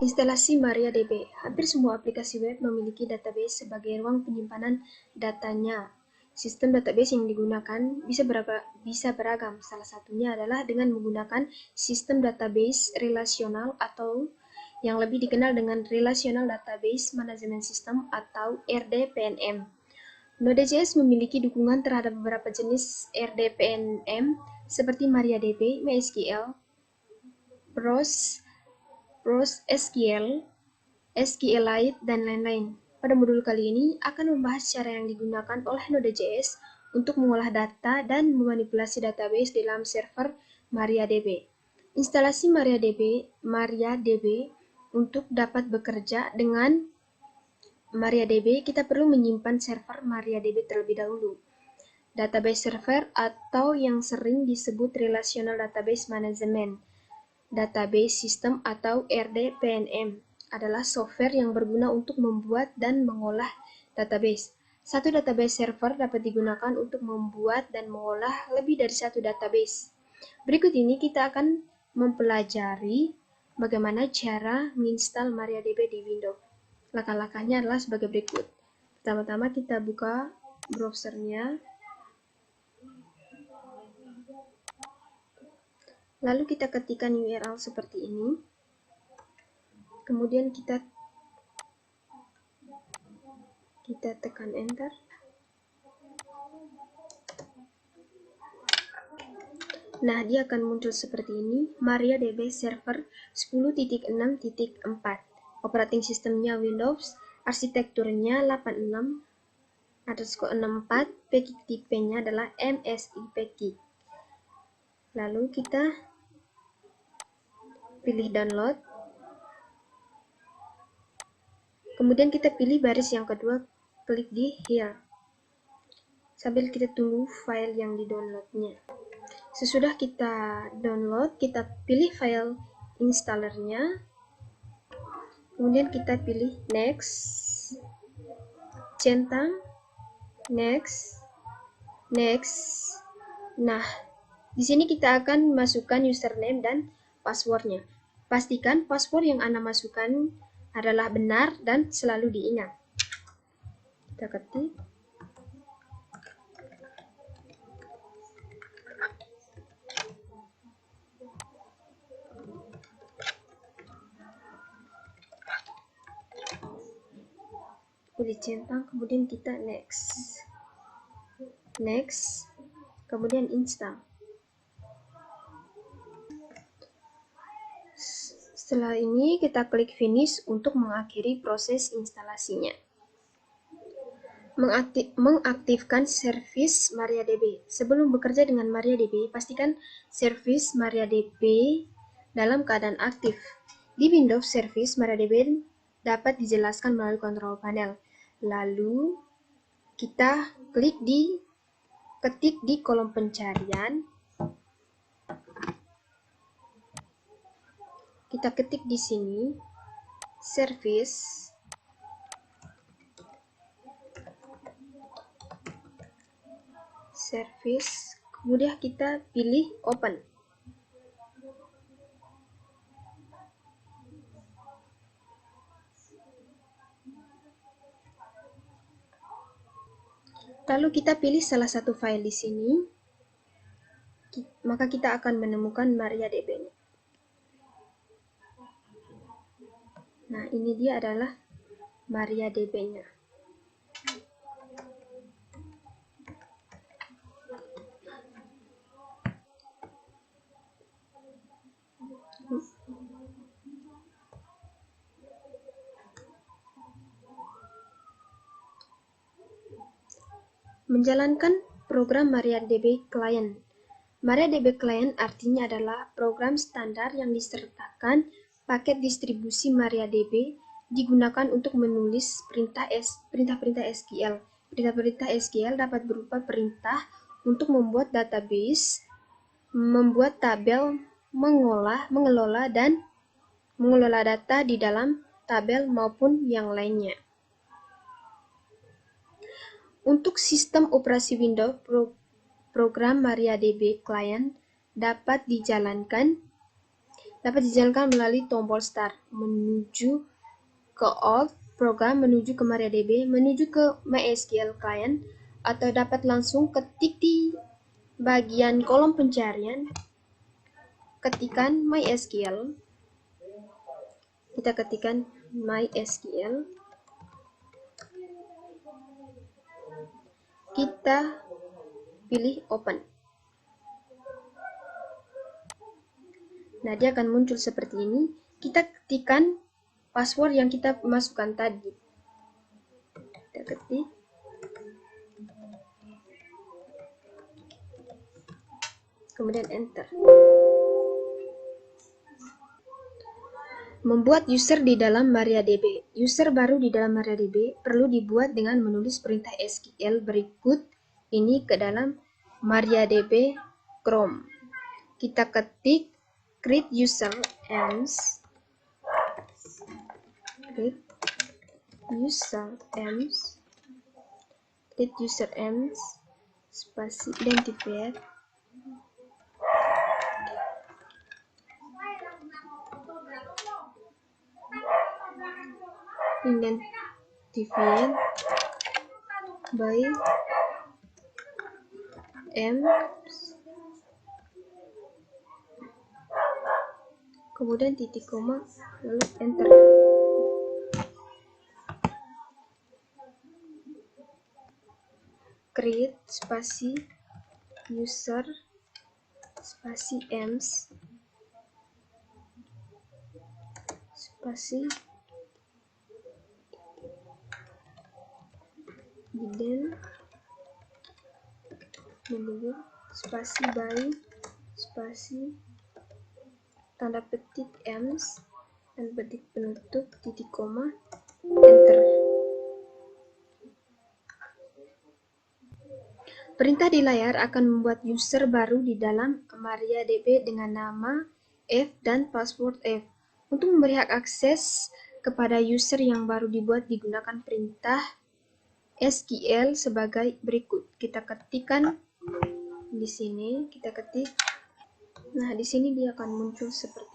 Instalasi MariaDB. Hampir semua aplikasi web memiliki database sebagai ruang penyimpanan datanya. Sistem database yang digunakan bisa beragam. Salah satunya adalah dengan menggunakan sistem database relasional atau yang lebih dikenal dengan Relational Database Management System atau RDPNM. Node.js memiliki dukungan terhadap beberapa jenis RDPNM seperti MariaDB, MySQL, PostgreSQL, SQLite, dan lain-lain. Pada modul kali ini akan membahas cara yang digunakan oleh Node.js untuk mengolah data dan memanipulasi database di dalam server MariaDB. Instalasi MariaDB untuk dapat bekerja dengan MariaDB, kita perlu menyimpan server MariaDB terlebih dahulu. Database server atau yang sering disebut Relational Database Management Database System atau RDPNM adalah software yang berguna untuk membuat dan mengolah database. Satu database server dapat digunakan untuk membuat dan mengolah lebih dari satu database. Berikut ini kita akan mempelajari bagaimana cara menginstal MariaDB di Windows. Langkah-langkahnya adalah sebagai berikut. Pertama-tama kita buka browsernya. Lalu kita ketikkan URL seperti ini. Kemudian kita tekan enter. Nah, dia akan muncul seperti ini, MariaDB server 10.6.4. Operating sistemnya Windows, arsitekturnya 86_64, package tipenya adalah MSI package. Lalu kita pilih download. Kemudian kita pilih baris yang kedua, klik di here. Sambil kita tunggu file yang di-downloadnya. Sesudah kita download, kita pilih file installernya. Kemudian kita pilih next, centang, next. Nah, di sini kita akan masukkan username dan passwordnya. Pastikan password yang Anda masukkan adalah benar dan selalu diingat. Kita ketik. Pilih centang, kemudian kita next, kemudian install. Setelah ini kita klik finish untuk mengakhiri proses instalasinya. Mengaktifkan service MariaDB. Sebelum bekerja dengan MariaDB, pastikan service MariaDB dalam keadaan aktif. Di Windows, service MariaDB dapat dijelaskan melalui kontrol panel. Lalu kita ketik di kolom pencarian. Kita ketik di sini service, kemudian kita pilih open. Lalu kita pilih salah satu file di sini, maka kita akan menemukan MariaDB-nya. Nah, ini dia adalah MariaDB-nya. Menjalankan program MariaDB Client. MariaDB Client artinya adalah program standar yang disertakan paket distribusi MariaDB digunakan untuk menulis perintah-perintah SQL. Perintah-perintah SQL dapat berupa perintah untuk membuat database, membuat tabel, mengelola data di dalam tabel maupun yang lainnya. Untuk sistem operasi Windows, program MariaDB Client dapat dijalankan dapat dijalankan melalui tombol Start, menuju ke Alt, Program, menuju ke MariaDB, menuju ke MySQL Client, atau dapat langsung ketik di bagian kolom pencarian, ketikan MySQL. Kita ketikkan MySQL. Kita pilih Open. Nah, dia akan muncul seperti ini. Kita ketikkan password yang kita masukkan tadi. Kita ketik. Kemudian Enter. Membuat user di dalam MariaDB. User baru di dalam MariaDB perlu dibuat dengan menulis perintah SQL berikut ini ke dalam MariaDB Chrome. Kita ketik create user ems, create user ems, spasi identifier, by ems, kemudian titik koma, lalu Enter. Create spasi user spasi ems spasi iden spasi by spasi tanda petik ems dan petik penutup titik koma, Enter. Perintah di layar akan membuat user baru di dalam MariaDB dengan nama F dan password F. Untuk memberi hak akses kepada user yang baru dibuat digunakan perintah SQL sebagai berikut. Kita ketikkan di sini, kita ketik. Nah, di sini dia akan muncul seperti